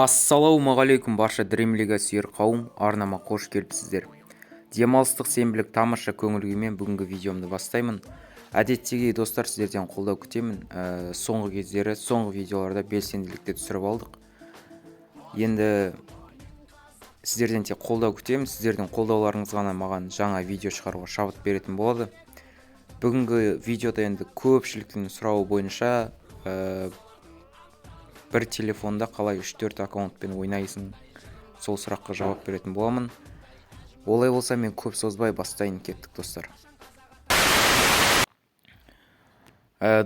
Ассалаумағалейкум барша дремлига сүйер қауым, арнама қош келіпсіздер. Демалыстық сенбілік тамаша көңіл күймен бүгінгі видеомды бастаймын. Әдеттегідей достар, сіздерден қолдау күтемін. Соңғы видеоларда белсенділікті түсіріп алдық. Енді сіздерден тек қолдау күтемін. Сіздердің қолдауларыңыз ғана маған жаңа видео шығаруға шабыт беретін болады. Бүгінгі видеода енді көпшіліктің сұрауы бойынша бір телефонда қалай 3-4 аккаунтпен ойнайсың, сол сұраққа жауап беретін боламын. Олай болса мен көп созбай бастайын, кеттік достар.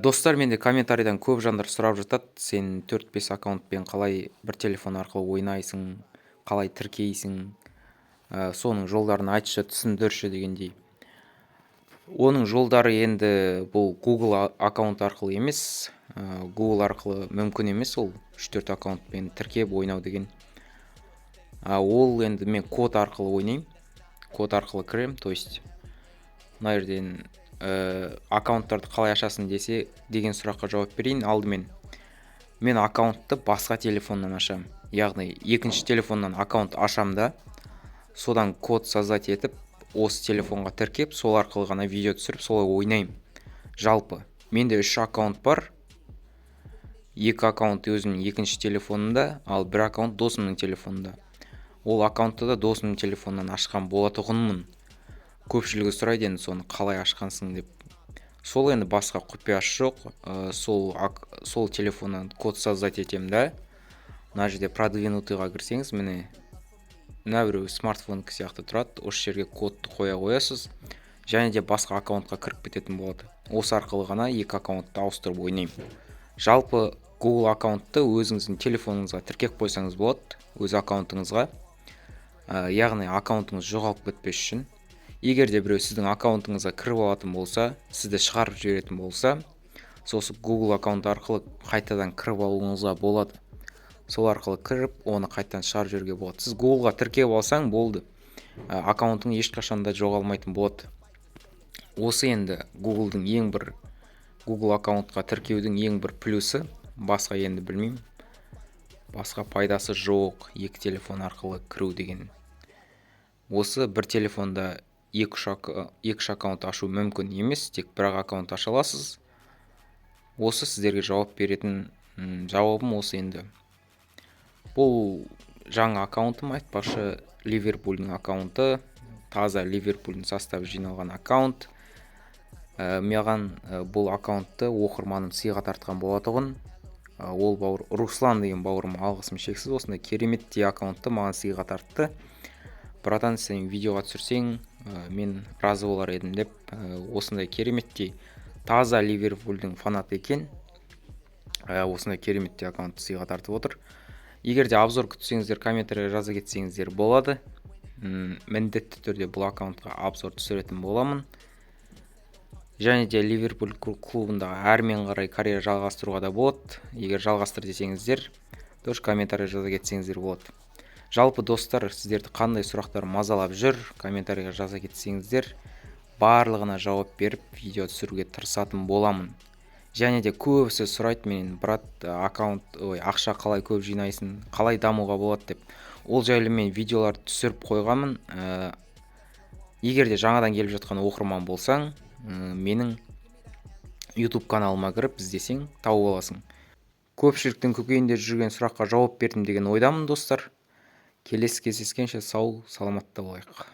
Достар, менде комментарийдан көп жандар сұрап жатады, сен 4-5 аккаунтпен қалай бір телефон арқылы ойнайсың, қалай тіркейсің, соның жолдарын айтшы, түсіндірші дегендей. Оның жолдары енді бұл Google аккаунт арқылы емес, Google арқылы мүмкін емес, ол 3-4 аккаунтпен тіркеп ойнау деген. Ол енді мен код арқылы ойнаймын, код арқылы кірем, то есть мына жерден аккаунттарды қалай ашасың деген сұраққа жауап берейін. Алдымен мен аккаунтты басқа телефоннан ашам, яғни екінші телефоннан аккаунт ашам да, содан код создать етіп, осы телефонға тіркеп, сол арқылы ғана видео түсіріп, солай ойнаймын. Жалпы менде 3 аккаунт бар. 2 аккаунт өзімнің екінші телефонында, ал 1 аккаунт досымның телефонында. Ол аккаунтты да досымның телефонынан ашқан болатұғынмын. Көпшілігі сұрайды енді соны қалай ашқансың деп. Сол енді басқа құпиясы жоқ. Сол телефоннан код создать етем да. Мына жерде продвинутыйға кірсеңіз, міне мына біреу смартфондық сияқты тұрады. Осы жерге кодты қоя қоясыз, және де басқа аккаунтқа кіріп кететін болады. Осы арқылы ғана 2 аккаунтты ауыстырып ойнаймын. Жалпы Google аккаунтты өзіңіздің телефоныңызға тіркеп қойсаңыз болады, өз аккаунтыңызға. Яғни аккаунтыңыз жоғалып кетпес үшін. Егер де біреу сіздің аккаунтыңызға кіріп алатын болса, сізді шығарып жіберетін болса, сосын Google аккаунт арқылы қайтадан кіріп алуыңызға болады. Сол арқылы кіріп, оны қайтадан шығарып жіберуге болады. Сіз Google-ға тіркеп алсаң болды. Аккаунтың ешқашанда жоғалмайтын болады. Осы енді Google аккаунтқа тіркеудің ең бір плюсы, басқа енді білмеймін. Басқа пайдасы жоқ, 2 телефон арқылы кіру деген. Осы бір телефонда 2 аккаунт ашу мүмкін емес, тек бір аккаунт аша аласыз. Осы сіздерге жауап беретін жауабым осы енді. Бұл жаңа аккаунтым, айтпақшы, Ливерпульдің аккаунты, таза Ливерпульдің составы жиналған аккаунт. Маған бұл аккаунтты оқырманым сыйға тартқан болатұғын. Ол Руслан деген бауырым алғысым шексіз, осындай кереметтей аккаунтты маған сыйға тартты. Братан, сен видеоға түсірсең, мен разы болар едім деп, осындай кереметтей таза Ливерпульдің фанаты екен. Осындай кереметтей аккаунтты сыйға тартып отыр. Егер де обзор күтсеңіздер, комментария жаза кетсеңіздер болады. Міндетті түрде бұл аккаунтқа обзор түсіретін боламын. Және де Ливерпуль клубындағы әрмен қарай карьера жалғастыруға да болады. Егер жалғастыр десеңіздер, тоже комментария жаза кетсеңіздер болады. Жалпы достар, сіздерді қандай сұрақтар мазалап жүр, комментарияға жаза кетсеңіздер, барлығына жауап беріп, видео түсіруге тырысатын боламын. Және де көбісі сұрайды менен, брат, ақша қалай көп жинайсың, қалай дамуға болады деп. Ол жайлы мен видеоларды түсіріп қойғанмын. Егер де жаңадан келіп жатқан оқырман болсаң, менің YouTube каналыма кіріп іздесең, тауып аласың. Көпшіліктің көкейінде жүрген сұраққа жауап бердім деген ойдамын, достар. Келесі кездескенше сау, саламатта болайық.